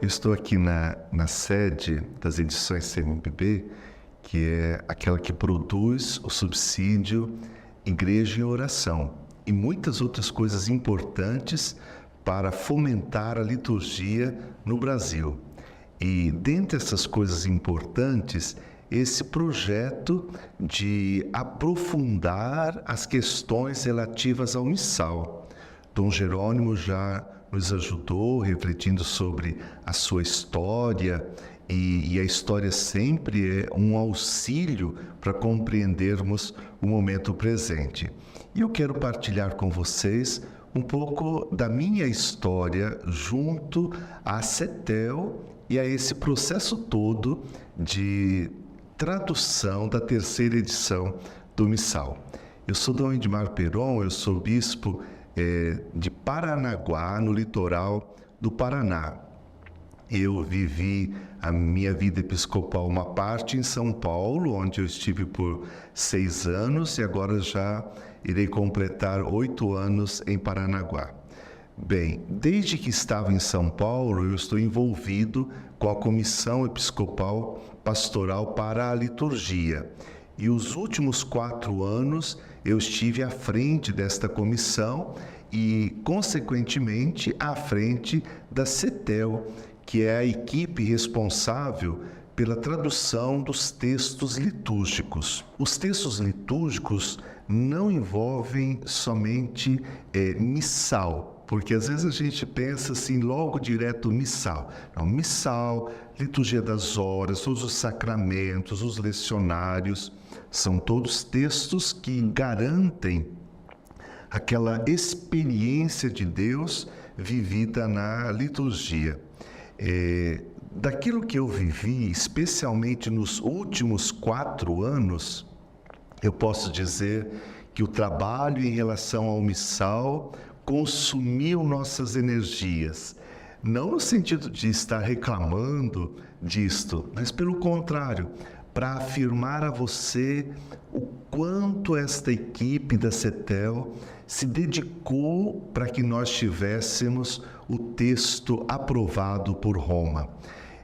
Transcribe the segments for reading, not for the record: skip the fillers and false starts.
Eu estou aqui na sede das edições CMPB, que é aquela que produz o subsídio Igreja em Oração e muitas outras coisas importantes para fomentar a liturgia no Brasil. E dentre essas coisas importantes, esse projeto de aprofundar as questões relativas ao missal. Dom Jerônimo já nos ajudou refletindo sobre a sua história, e a história sempre é um auxílio para compreendermos o momento presente. E eu quero partilhar com vocês um pouco da minha história junto à CETEL e a esse processo todo de tradução da terceira edição do Missal. Eu sou Dom Edmar Peron, eu sou bispo de Paranaguá, no litoral do Paraná. Eu vivi a minha vida episcopal uma parte em São Paulo, onde eu estive por 6 anos, e agora já irei completar 8 anos em Paranaguá. Bem, desde que estava em São Paulo, eu estou envolvido com a Comissão Episcopal Pastoral para a Liturgia. E os últimos 4 anos eu estive à frente desta comissão e, consequentemente, à frente da CETEL, que é a equipe responsável pela tradução dos textos litúrgicos. Os textos litúrgicos não envolvem somente missal, porque às vezes a gente pensa assim, logo direto missal. Não, missal, liturgia das horas, todos os sacramentos, os lecionários, são todos textos que garantem aquela experiência de Deus vivida na liturgia. Daquilo que eu vivi, especialmente nos últimos 4 anos, eu posso dizer que o trabalho em relação ao missal consumiu nossas energias. Não no sentido de estar reclamando disto, mas pelo contrário, para afirmar a você o quanto esta equipe da CETEL se dedicou para que nós tivéssemos o texto aprovado por Roma.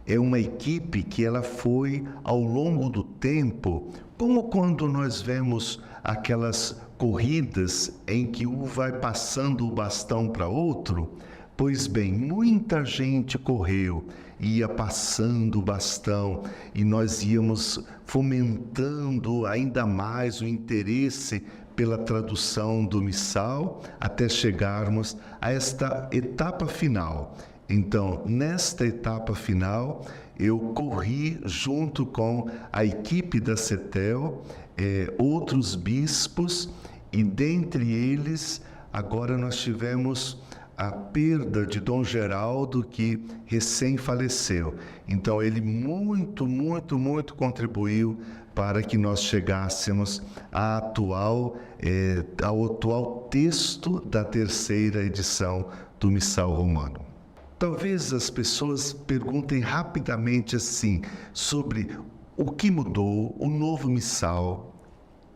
É uma equipe que ela foi, ao longo do tempo, como quando nós vemos aquelas corridas em que um vai passando o bastão para outro. Pois bem, muita gente correu, ia passando o bastão e nós íamos fomentando ainda mais o interesse pela tradução do missal até chegarmos a esta etapa final. Então, nesta etapa final, eu corri junto com a equipe da CETEL, outros bispos, e dentre eles, agora nós tivemos a perda de Dom Geraldo, que recém faleceu. Então, ele muito contribuiu para que nós chegássemos ao atual texto da terceira edição do Missal Romano. Talvez as pessoas perguntem rapidamente assim, sobre o que mudou, o novo Missal.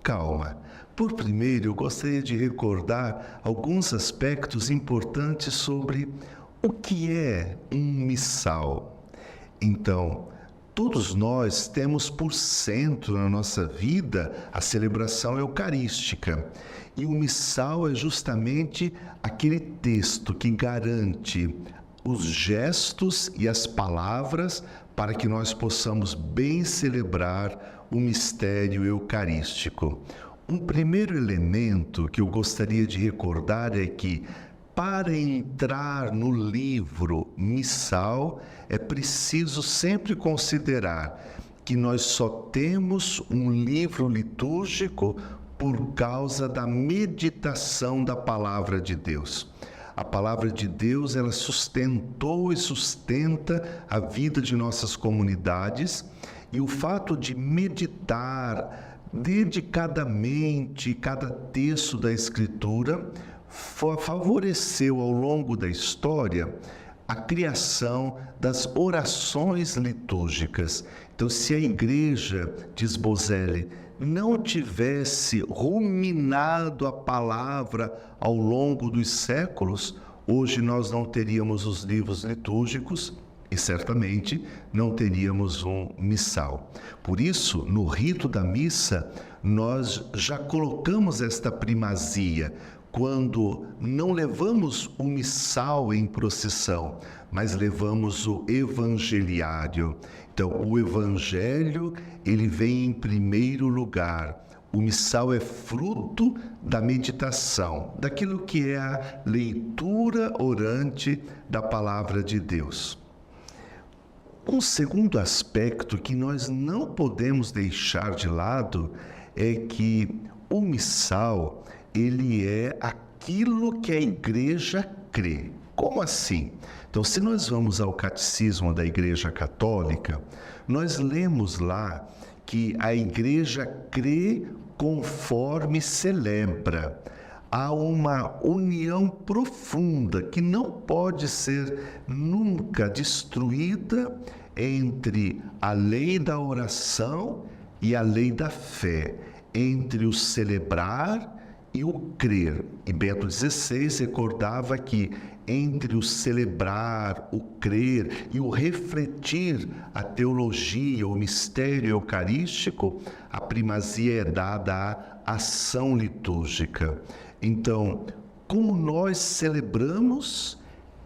Calma. Por primeiro, eu gostaria de recordar alguns aspectos importantes sobre o que é um missal. Então, todos nós temos por centro na nossa vida a celebração eucarística. E o missal é justamente aquele texto que garante os gestos e as palavras para que nós possamos bem celebrar o mistério eucarístico. Um primeiro elemento que eu gostaria de recordar é que, para entrar no livro missal, é preciso sempre considerar que nós só temos um livro litúrgico por causa da meditação da Palavra de Deus. A Palavra de Deus, ela sustentou e sustenta a vida de nossas comunidades, e o fato de meditar dedicadamente cada texto da Escritura favoreceu ao longo da história a criação das orações litúrgicas. Então, se a Igreja, diz Bozelli, não tivesse ruminado a palavra ao longo dos séculos, hoje nós não teríamos os livros litúrgicos E certamente não teríamos um missal. Por isso, no rito da missa, nós já colocamos esta primazia, quando não levamos o missal em procissão, mas levamos o evangeliário. Então, o evangelho, ele vem em primeiro lugar. O missal é fruto da meditação, daquilo que é a leitura orante da palavra de Deus. Um segundo aspecto que nós não podemos deixar de lado é que o missal, ele é aquilo que a igreja crê. Como assim? Então, se nós vamos ao catecismo da Igreja Católica, nós lemos lá que a igreja crê conforme celebra. Há uma união profunda que não pode ser nunca destruída entre a lei da oração e a lei da fé, entre o celebrar e o crer. E Bento XVI recordava que entre o celebrar, o crer e o refletir a teologia, o mistério eucarístico, a primazia é dada à ação litúrgica. Então, como nós celebramos,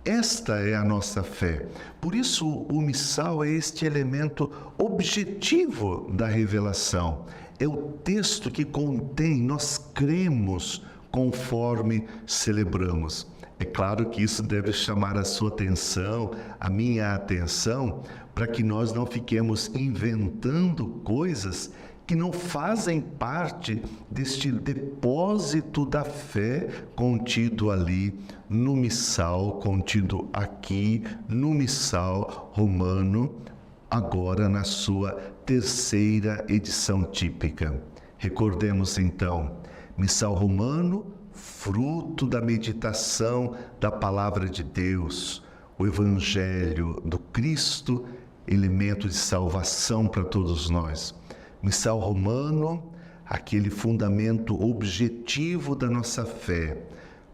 esta é a nossa fé. Por isso, o missal é este elemento objetivo da revelação. É o texto que contém, nós cremos conforme celebramos. É claro que isso deve chamar a sua atenção, a minha atenção, para que nós não fiquemos inventando coisas que não fazem parte deste depósito da fé contido ali no missal, contido aqui no missal romano, agora na sua terceira edição típica. Recordemos então, missal romano, fruto da meditação da palavra de Deus, o Evangelho do Cristo, elemento de salvação para todos nós. Missal romano, aquele fundamento objetivo da nossa fé.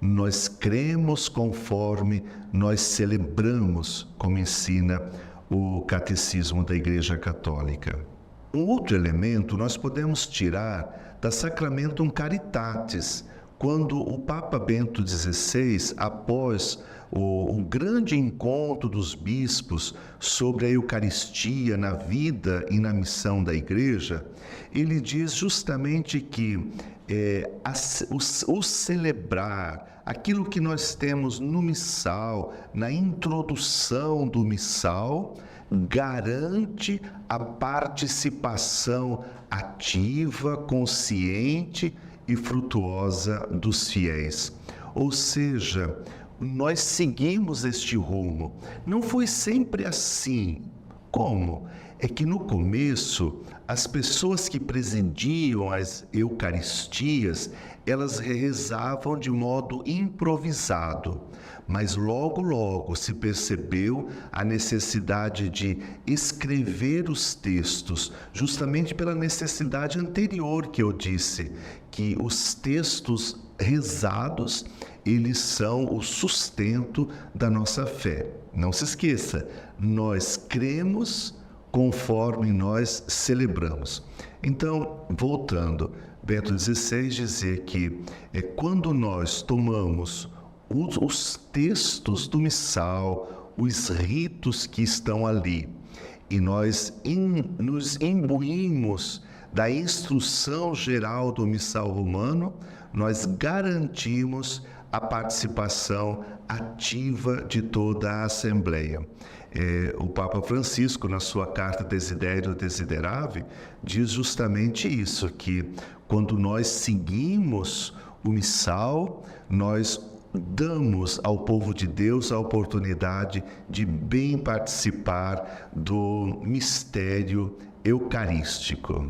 Nós cremos conforme nós celebramos, como ensina o Catecismo da Igreja Católica. Um outro elemento nós podemos tirar da Sacramentum Caritatis, quando o Papa Bento XVI, após o grande encontro dos bispos sobre a Eucaristia na vida e na missão da Igreja, ele diz justamente que o celebrar, aquilo que nós temos no missal, na introdução do missal, garante a participação ativa, consciente e frutuosa dos fiéis. Ou seja, nós seguimos este rumo. Não foi sempre assim. Como? É que no começo, as pessoas que presidiam as Eucaristias, elas rezavam de modo improvisado. Mas logo se percebeu a necessidade de escrever os textos, justamente pela necessidade anterior que eu disse, que os textos rezados, eles são o sustento da nossa fé. Não se esqueça, nós cremos conforme nós celebramos. Então, voltando, Bento XVI dizia que quando nós tomamos os textos do missal, os ritos que estão ali, e nós nos imbuímos da instrução geral do missal romano, nós garantimos a participação ativa de toda a Assembleia. O Papa Francisco, na sua carta Desiderio Desideravi, diz justamente isso, que quando nós seguimos o missal, nós damos ao povo de Deus a oportunidade de bem participar do mistério eucarístico.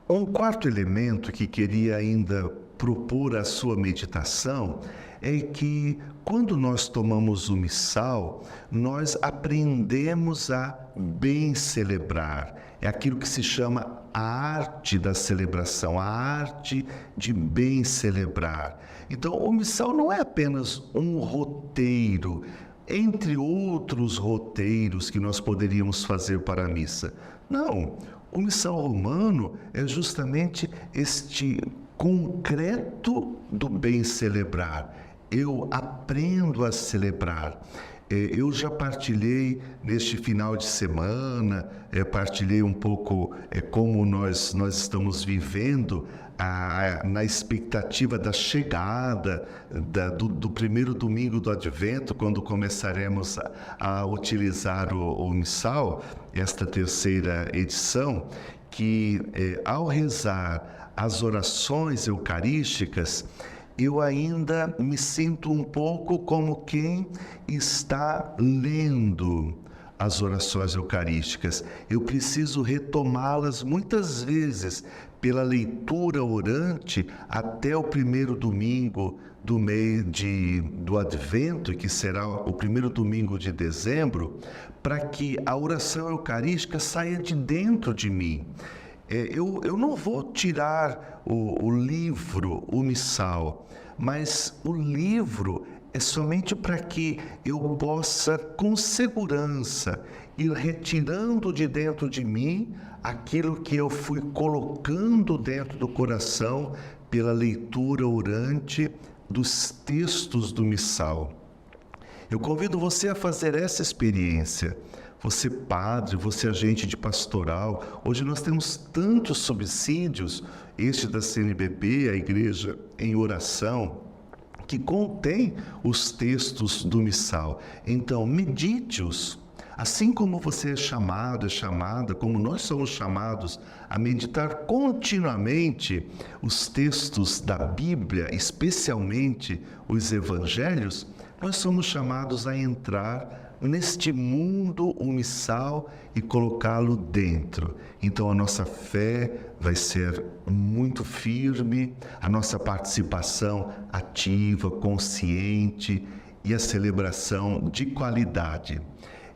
Um quarto elemento que queria ainda propor à sua meditação é que quando nós tomamos o missal, nós aprendemos a bem celebrar. É aquilo que se chama a arte da celebração, a arte de bem celebrar. Então, o missal não é apenas um roteiro, entre outros roteiros que nós poderíamos fazer para a missa. Não, o missal romano é justamente este concreto do bem celebrar. Eu aprendo a celebrar. Eu já partilhei neste final de semana, partilhei um pouco como nós estamos vivendo na expectativa da chegada do primeiro domingo do Advento, quando começaremos a utilizar o missal, esta terceira edição, que ao rezar as orações eucarísticas, eu ainda me sinto um pouco como quem está lendo as orações eucarísticas. Eu preciso retomá-las muitas vezes pela leitura orante até o primeiro domingo do mês do Advento, que será o primeiro domingo de dezembro, para que a oração eucarística saia de dentro de mim. Eu não vou tirar o livro, o missal, mas o livro é somente para que eu possa, com segurança, ir retirando de dentro de mim aquilo que eu fui colocando dentro do coração pela leitura orante dos textos do missal. Eu convido você a fazer essa experiência. Você padre, você agente de pastoral. Hoje nós temos tantos subsídios, este da CNBB, a Igreja em Oração, que contém os textos do missal. Então, medite-os. Assim como você é chamada, como nós somos chamados a meditar continuamente os textos da Bíblia, especialmente os evangelhos, nós somos chamados a entrar neste mundo missal e colocá-lo dentro. Então a nossa fé vai ser muito firme, a nossa participação ativa, consciente e a celebração de qualidade.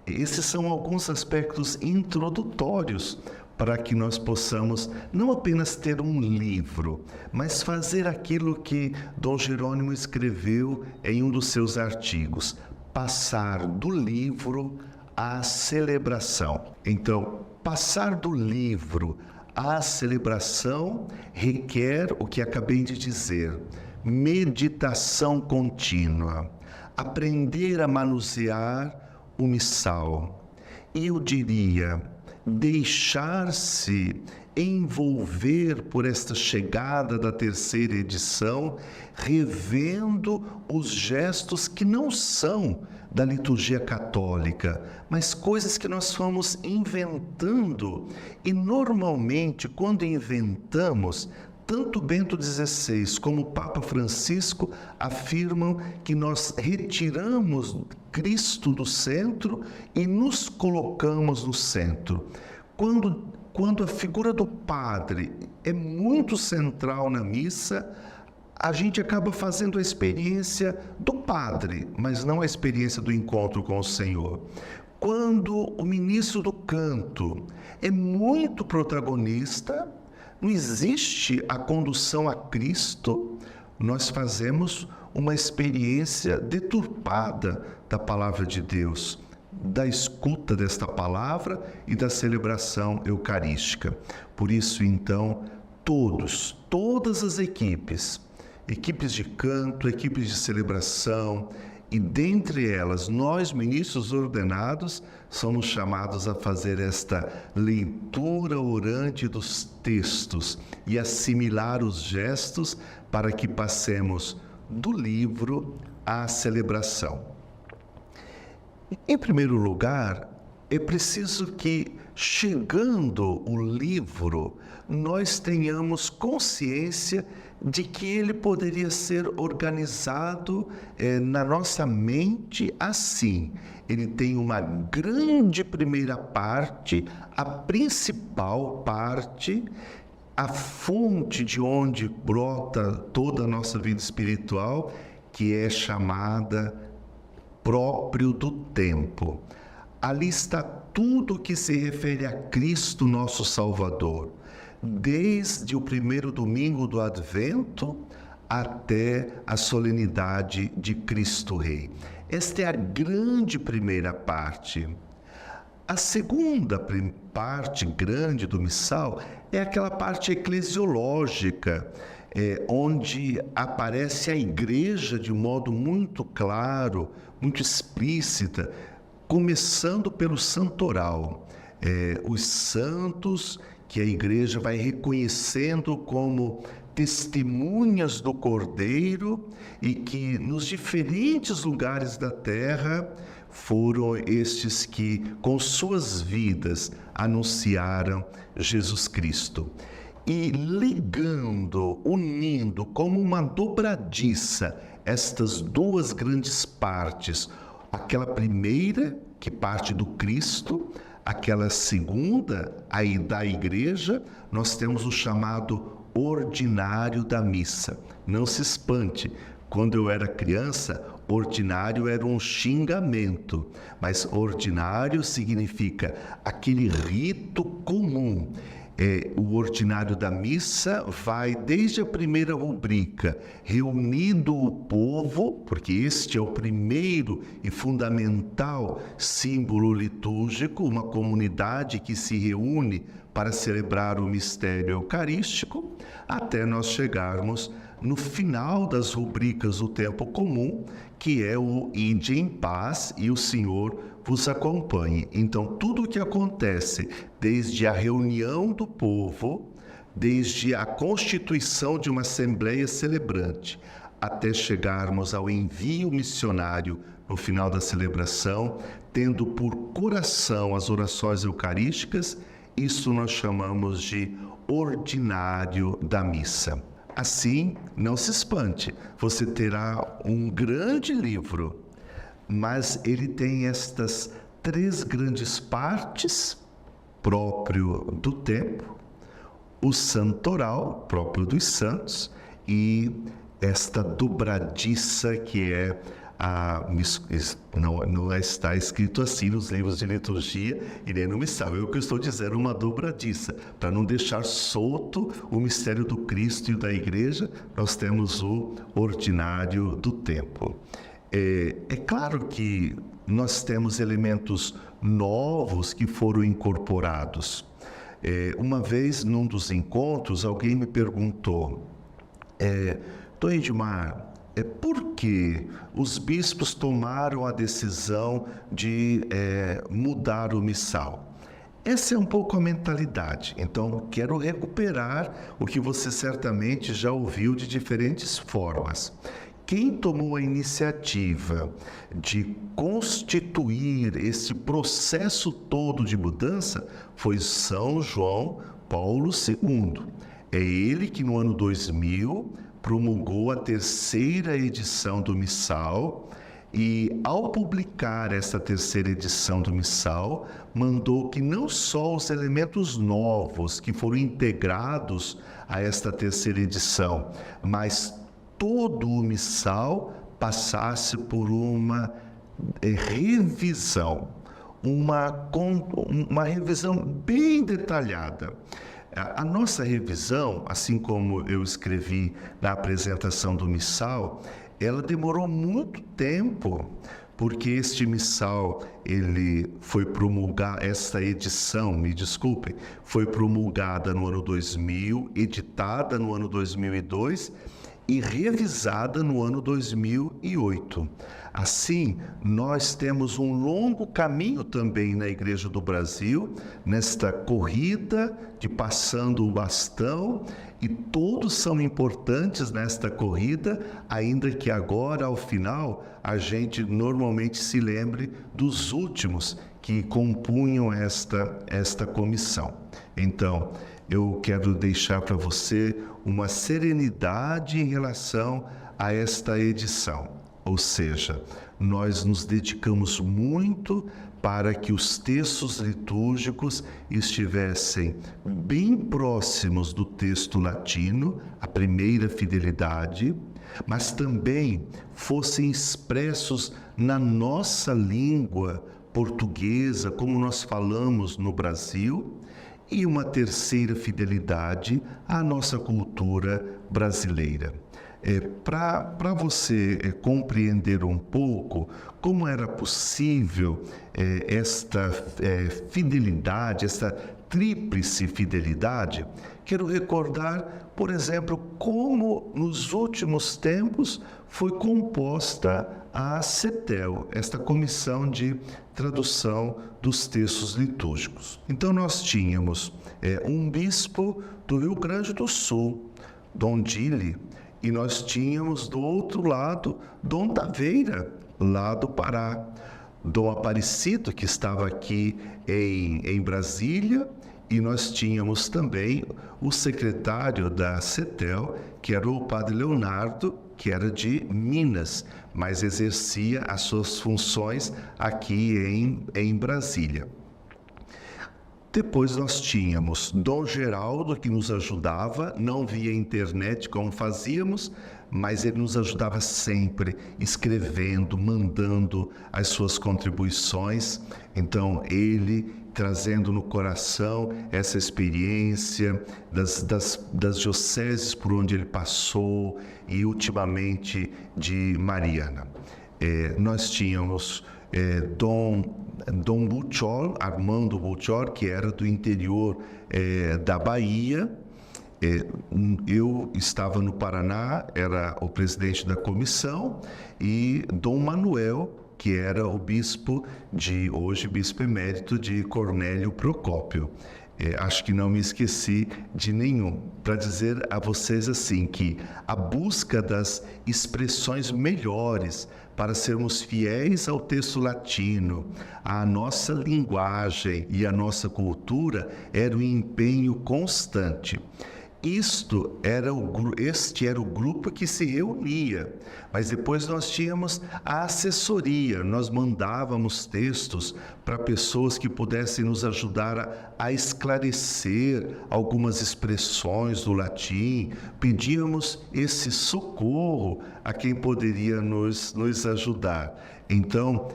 Esses são alguns aspectos introdutórios para que nós possamos não apenas ter um livro, mas fazer aquilo que Dom Jerônimo escreveu em um dos seus artigos: passar do livro à celebração. Então, passar do livro à celebração requer o que acabei de dizer: meditação contínua, aprender a manusear o missal. E eu diria, deixar-se envolver por esta chegada da terceira edição, revendo os gestos que não são da liturgia católica, mas coisas que nós fomos inventando. E normalmente, quando inventamos, tanto Bento XVI como o Papa Francisco afirmam que nós retiramos Cristo do centro e nos colocamos no centro. Quando a figura do padre é muito central na missa, a gente acaba fazendo a experiência do padre, mas não a experiência do encontro com o Senhor. Quando o ministro do canto é muito protagonista, não existe a condução a Cristo, nós fazemos uma experiência deturpada da palavra de Deus, da escuta desta palavra e da celebração eucarística. Por isso, então, todas as equipes de canto, equipes de celebração, e dentre elas, nós, ministros ordenados, somos chamados a fazer esta leitura orante dos textos e assimilar os gestos para que passemos do livro à celebração. Em primeiro lugar, é preciso que, chegando o livro, nós tenhamos consciência de que ele poderia ser organizado na nossa mente assim. Ele tem uma grande primeira parte, a principal parte, a fonte de onde brota toda a nossa vida espiritual, que é chamada próprio do tempo. Ali está tudo que se refere a Cristo, nosso Salvador, desde o primeiro domingo do Advento até a solenidade de Cristo Rei. Esta é a grande primeira parte. A segunda parte grande do missal é aquela parte eclesiológica, onde aparece a igreja de modo muito claro, muito explícita, começando pelo santoral. Os santos que a igreja vai reconhecendo como testemunhas do Cordeiro e que nos diferentes lugares da terra foram estes que, com suas vidas, anunciaram Jesus Cristo. E ligando, unindo como uma dobradiça estas duas grandes partes, aquela primeira, que parte do Cristo, aquela segunda, aí da igreja, nós temos o chamado ordinário da missa. Não se espante, quando eu era criança, ordinário era um xingamento, mas ordinário significa aquele rito comum. O ordinário da missa vai desde a primeira rubrica, reunindo o povo, porque este é o primeiro e fundamental símbolo litúrgico, uma comunidade que se reúne para celebrar o mistério eucarístico, até nós chegarmos no final das rubricas do tempo comum, que é o Ide em paz e o Senhor vos acompanhe. Então, tudo o que acontece desde a reunião do povo, desde a constituição de uma assembleia celebrante, até chegarmos ao envio missionário no final da celebração, tendo por coração as orações eucarísticas, isso nós chamamos de ordinário da missa. Assim, não se espante, você terá um grande livro, mas ele tem estas três grandes partes, próprio do tempo, o santoral, próprio dos santos, e esta dobradiça que é não está escrito assim nos livros de liturgia e nem no missal. Eu que estou dizendo uma dobradiça, para não deixar solto o mistério do Cristo e da Igreja, nós temos o ordinário do tempo. É claro que nós temos elementos novos que foram incorporados. Uma vez, num dos encontros, alguém me perguntou, Dom Edmar, por que os bispos tomaram a decisão de mudar o missal? Essa é um pouco a mentalidade. Então, quero recuperar o que você certamente já ouviu de diferentes formas. Quem tomou a iniciativa de constituir esse processo todo de mudança foi São João Paulo II. É ele que no ano 2000 promulgou a terceira edição do missal e, ao publicar essa terceira edição do missal, mandou que não só os elementos novos que foram integrados a esta terceira edição, mas todo o missal passasse por uma revisão, uma revisão bem detalhada. A nossa revisão, assim como eu escrevi na apresentação do missal, ela demorou muito tempo, porque este missal, ele foi promulgado, esta edição, me desculpem, foi promulgada no ano 2000, editada no ano 2002 e revisada no ano 2008. Assim, nós temos um longo caminho também na Igreja do Brasil, nesta corrida de passando o bastão, e todos são importantes nesta corrida, ainda que agora, ao final, a gente normalmente se lembre dos últimos que compunham esta comissão. Então, eu quero deixar para você uma serenidade em relação a esta edição. Ou seja, nós nos dedicamos muito para que os textos litúrgicos estivessem bem próximos do texto latino, a primeira fidelidade, mas também fossem expressos na nossa língua portuguesa, como nós falamos no Brasil, e uma terceira fidelidade à nossa cultura brasileira. Para você compreender um pouco como era possível esta fidelidade, essa tríplice fidelidade, quero recordar, por exemplo, como nos últimos tempos foi composta a CETEL, esta comissão de tradução dos textos litúrgicos. Então nós tínhamos um bispo do Rio Grande do Sul, Dom Dili, e nós tínhamos do outro lado Dom Taveira, lá do Pará, Dom Aparecido, que estava aqui em Brasília, e nós tínhamos também o secretário da CETEL, que era o padre Leonardo, que era de Minas, mas exercia as suas funções aqui em Brasília. Depois nós tínhamos Dom Geraldo, que nos ajudava, não via internet como fazíamos, mas ele nos ajudava sempre, escrevendo, mandando as suas contribuições. Então, ele trazendo no coração essa experiência das dioceses por onde ele passou e, ultimamente, de Mariana. Nós tínhamos Dom Buchol, Armando Buchol, que era do interior da Bahia. Eu estava no Paraná, era o presidente da comissão, e Dom Manuel, que era o bispo hoje bispo emérito de Cornélio Procópio. Acho que não me esqueci de nenhum. Para dizer a vocês assim, que a busca das expressões melhores para sermos fiéis ao texto latino, à nossa linguagem e à nossa cultura, era um empenho constante. Este era o grupo que se reunia, mas depois nós tínhamos a assessoria, nós mandávamos textos para pessoas que pudessem nos ajudar a esclarecer algumas expressões do latim, pedíamos esse socorro a quem poderia nos ajudar. Então,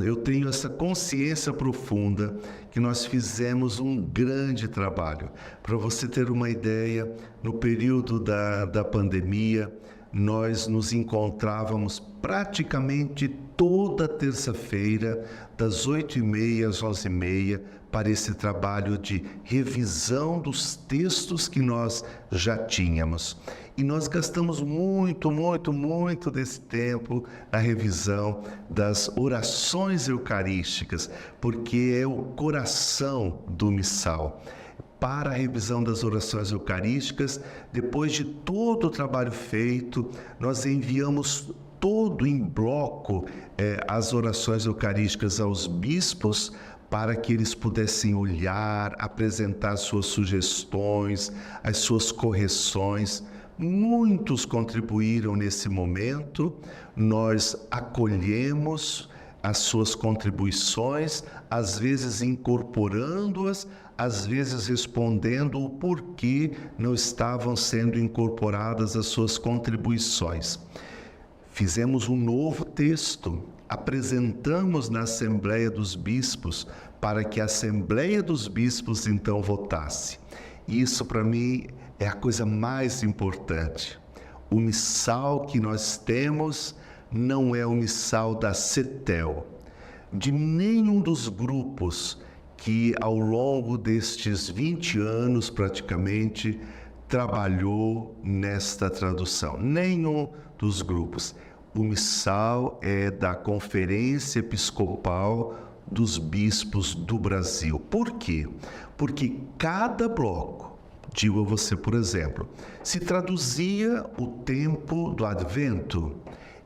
eu tenho essa consciência profunda que nós fizemos um grande trabalho. Para você ter uma ideia, no período da pandemia, nós nos encontrávamos praticamente toda terça-feira, das 8h30 às 11h30, para esse trabalho de revisão dos textos que nós já tínhamos. E nós gastamos muito desse tempo na revisão das orações eucarísticas, porque é o coração do missal. Para a revisão das orações eucarísticas, depois de todo o trabalho feito, nós enviamos todo em bloco as orações eucarísticas aos bispos, para que eles pudessem olhar, apresentar suas sugestões, as suas correções. Muitos contribuíram nesse momento, nós acolhemos as suas contribuições, às vezes incorporando-as, às vezes respondendo o porquê não estavam sendo incorporadas as suas contribuições. Fizemos um novo texto, apresentamos na Assembleia dos Bispos, para que a Assembleia dos Bispos então votasse. Isso para mim é a coisa mais importante. O missal que nós temos não é o missal da CETEL, de nenhum dos grupos que ao longo destes 20 anos praticamente trabalhou nesta tradução. Nenhum dos grupos. O missal é da Conferência Episcopal dos Bispos do Brasil. Por quê? Porque cada bloco, digo a você, por exemplo, se traduzia o tempo do Advento.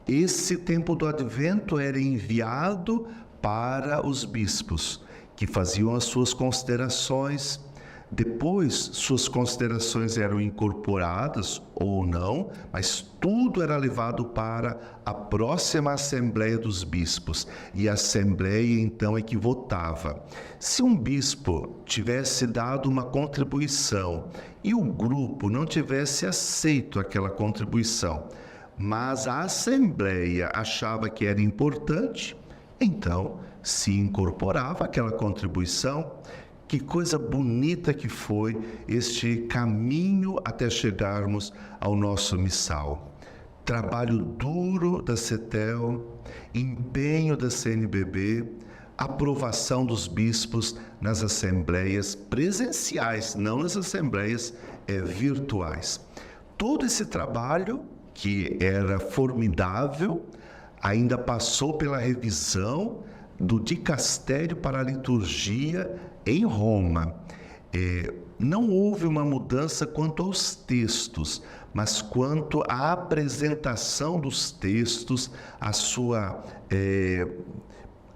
Esse tempo do Advento era enviado para os bispos, que faziam as suas considerações. Depois, suas considerações eram incorporadas ou não, mas tudo era levado para a próxima Assembleia dos Bispos. E a Assembleia, então, é que votava. Se um bispo tivesse dado uma contribuição e o grupo não tivesse aceito aquela contribuição, mas a Assembleia achava que era importante, então se incorporava aquela contribuição. Que coisa bonita que foi este caminho até chegarmos ao nosso missal. Trabalho duro da CETEL, empenho da CNBB, aprovação dos bispos nas assembleias presenciais, não nas assembleias virtuais. Todo esse trabalho, que era formidável, ainda passou pela revisão do Dicastério para a Liturgia em Roma. Não houve uma mudança quanto aos textos, mas quanto à apresentação dos textos, a sua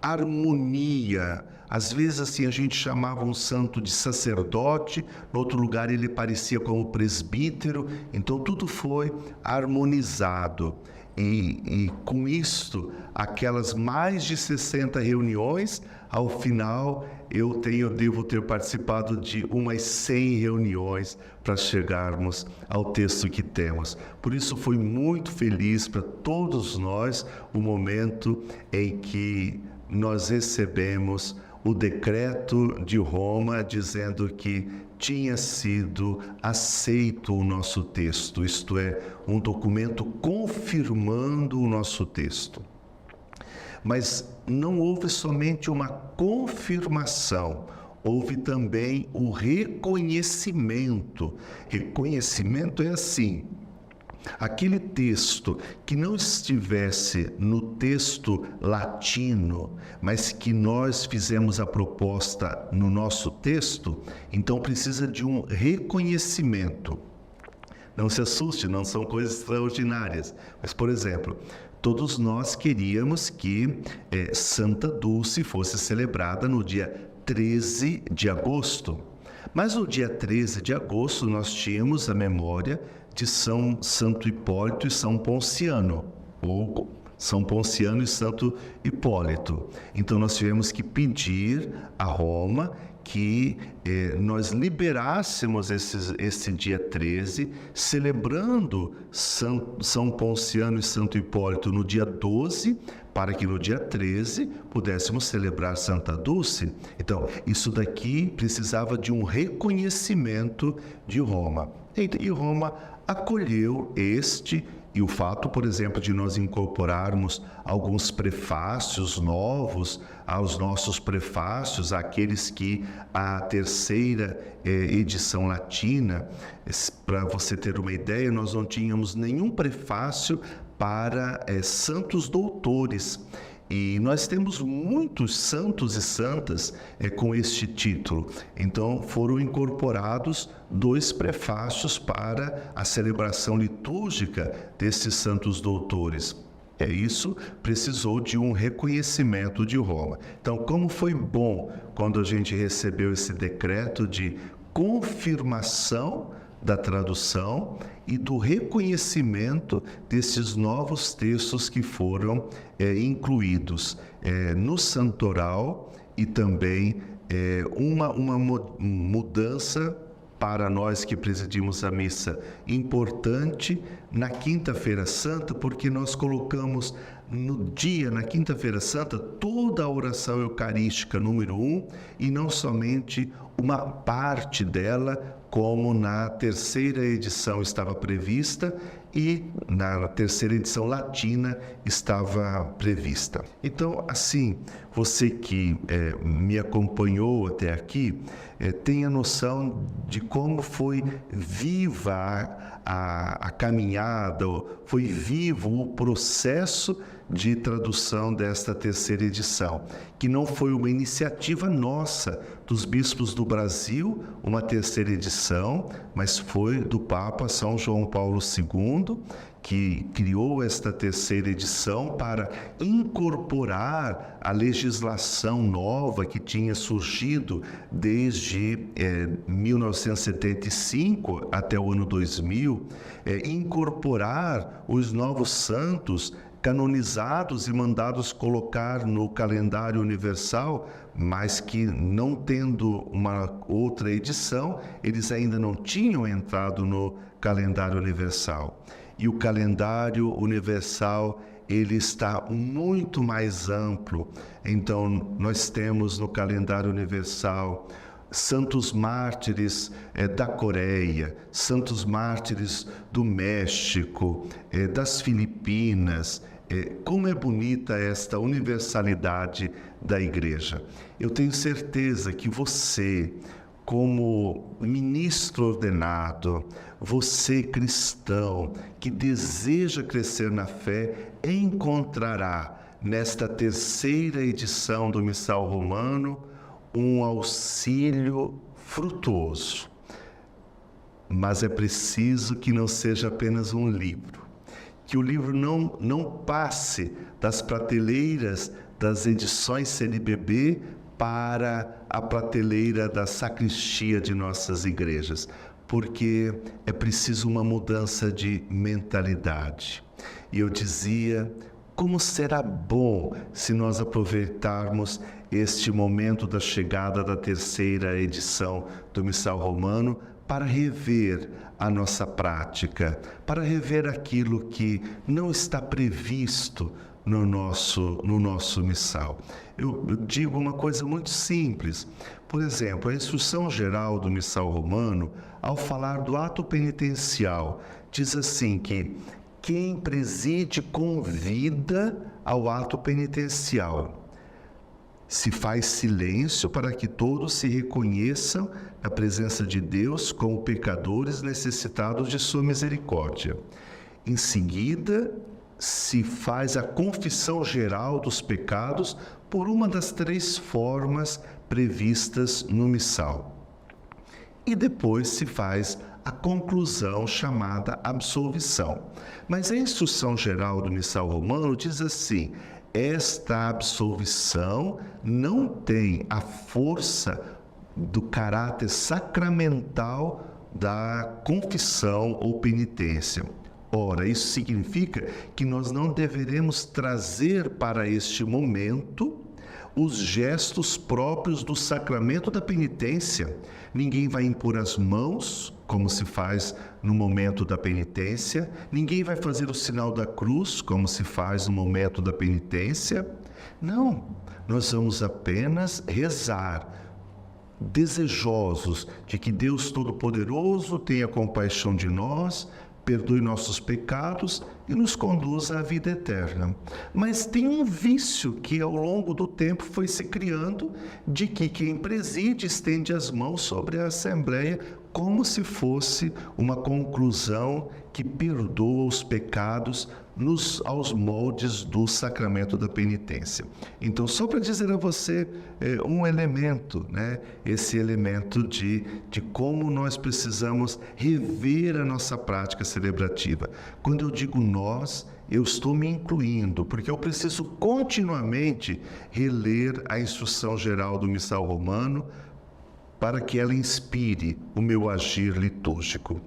harmonia. Às vezes, assim, a gente chamava um santo de sacerdote, no outro lugar ele aparecia como presbítero, então tudo foi harmonizado. E com isto, aquelas mais de 60 reuniões, ao final eu devo ter participado de umas 100 reuniões para chegarmos ao texto que temos. Por isso foi muito feliz para todos nós o momento em que nós recebemos o decreto de Roma dizendo que tinha sido aceito o nosso texto, isto é, um documento confirmando o nosso texto. Mas não houve somente uma confirmação, houve também o reconhecimento. Reconhecimento é assim: aquele texto que não estivesse no texto latino, mas que nós fizemos a proposta no nosso texto, então precisa de um reconhecimento. Não se assuste, não são coisas extraordinárias. Mas, por exemplo, todos nós queríamos que Santa Dulce fosse celebrada no dia 13 de agosto. Mas no dia 13 de agosto nós tínhamos a memória de Santo Hipólito e São Ponciano, ou São Ponciano e Santo Hipólito. Então nós tivemos que pedir a Roma que nós liberássemos esse dia 13, celebrando São Ponciano e Santo Hipólito no dia 12, para que no dia 13 pudéssemos celebrar Santa Dulce. Então, isso daqui precisava de um reconhecimento de Roma. E Roma acolheu e o fato, por exemplo, de nós incorporarmos alguns prefácios novos aos nossos prefácios, aqueles que a terceira edição latina, para você ter uma ideia, nós não tínhamos nenhum prefácio para santos doutores. E nós temos muitos santos e santas com este título. Então, foram incorporados 2 prefácios para a celebração litúrgica desses santos doutores. Isso precisou de um reconhecimento de Roma. Então, como foi bom quando a gente recebeu esse decreto de confirmação da tradução e do reconhecimento desses novos textos que foram incluídos no santoral, e também uma mudança para nós que presidimos a missa importante na Quinta-feira Santa, porque nós colocamos na Quinta-feira Santa, toda a oração eucarística número 1, e não somente uma parte dela, como na terceira edição estava prevista e na terceira edição latina estava prevista. Então, assim, você que me acompanhou até aqui, tem a noção de como foi viva a caminhada, foi vivo o processo de tradução desta terceira edição, que não foi uma iniciativa nossa, dos bispos do Brasil, uma terceira edição, mas foi do Papa São João Paulo II, que criou esta terceira edição para incorporar a legislação nova que tinha surgido desde 1975 até o ano 2000, incorporar os novos santos canonizados e mandados colocar no calendário universal, mas que, não tendo uma outra edição, eles ainda não tinham entrado no calendário universal. E o calendário universal, ele está muito mais amplo. Então, nós temos no calendário universal santos mártires da Coreia, santos mártires do México, das Filipinas. Como é bonita esta universalidade da Igreja. Eu tenho certeza que você, como ministro ordenado, você cristão que deseja crescer na fé, encontrará nesta terceira edição do Missal Romano um auxílio frutuoso. Mas é preciso que não seja apenas um livro, que o livro não passe das prateleiras das edições CNBB para a prateleira da sacristia de nossas igrejas, porque é preciso uma mudança de mentalidade. E eu dizia, como será bom se nós aproveitarmos este momento da chegada da terceira edição do Missal Romano para rever a nossa prática, para rever aquilo que não está previsto no nosso missal. Eu digo uma coisa muito simples. Por exemplo, a instrução geral do Missal Romano, ao falar do ato penitencial, diz assim que quem preside convida ao ato penitencial. Se faz silêncio para que todos se reconheçam na presença de Deus como pecadores necessitados de sua misericórdia. Em seguida, se faz a confissão geral dos pecados por uma das 3 formas previstas no missal. E depois se faz a conclusão chamada absolvição. Mas a instrução geral do Missal Romano diz assim: esta absolvição não tem a força do caráter sacramental da confissão ou penitência. Ora, isso significa que nós não deveremos trazer para este momento os gestos próprios do sacramento da penitência. Ninguém vai impor as mãos, como se faz no momento da penitência. Ninguém vai fazer o sinal da cruz, como se faz no momento da penitência. Não, nós vamos apenas rezar, desejosos de que Deus Todo-Poderoso tenha compaixão de nós, perdoe nossos pecados e nos conduza à vida eterna. Mas tem um vício que ao longo do tempo foi se criando, de que quem preside estende as mãos sobre a Assembleia como se fosse uma conclusão que perdoa os pecados aos moldes do sacramento da penitência. Então, só para dizer a você um elemento, né? Esse elemento de como nós precisamos rever a nossa prática celebrativa. Quando eu digo nós, eu estou me incluindo, porque eu preciso continuamente reler a instrução geral do Missal Romano para que ela inspire o meu agir litúrgico.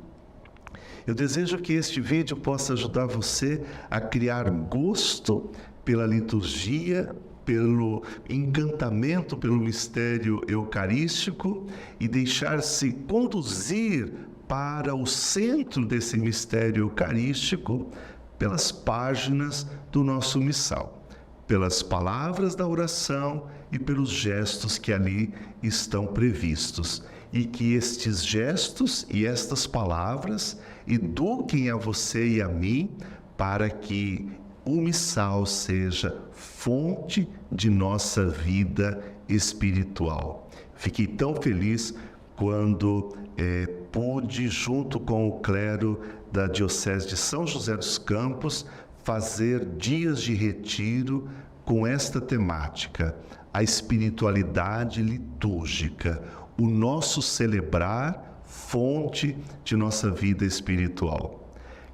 Eu desejo que este vídeo possa ajudar você a criar gosto pela liturgia, pelo encantamento pelo mistério eucarístico e deixar-se conduzir para o centro desse mistério eucarístico pelas páginas do nosso missal, pelas palavras da oração e pelos gestos que ali estão previstos. E que estes gestos e estas palavras eduquem a você e a mim para que o missal seja fonte de nossa vida espiritual. Fiquei tão feliz quando pude, junto com o clero da Diocese de São José dos Campos, fazer dias de retiro com esta temática, a espiritualidade litúrgica, o nosso celebrar fonte de nossa vida espiritual.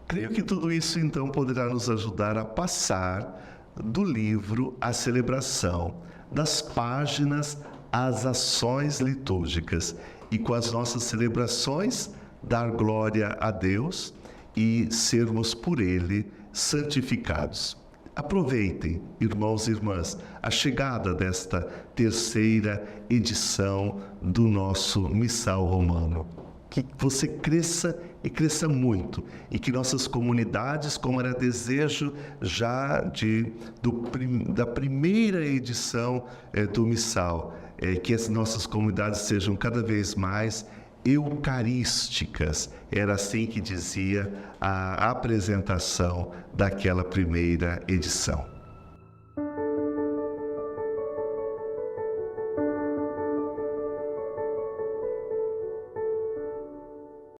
Creio que tudo isso então poderá nos ajudar a passar do livro à celebração, das páginas às ações litúrgicas e com as nossas celebrações dar glória a Deus e sermos por Ele santificados. Aproveitem, irmãos e irmãs, a chegada desta terceira edição do nosso Missal Romano. Que você cresça e cresça muito, e que nossas comunidades, como era desejo já da primeira edição do Missal, que as nossas comunidades sejam cada vez mais eucarísticas. Era assim que dizia a apresentação daquela primeira edição.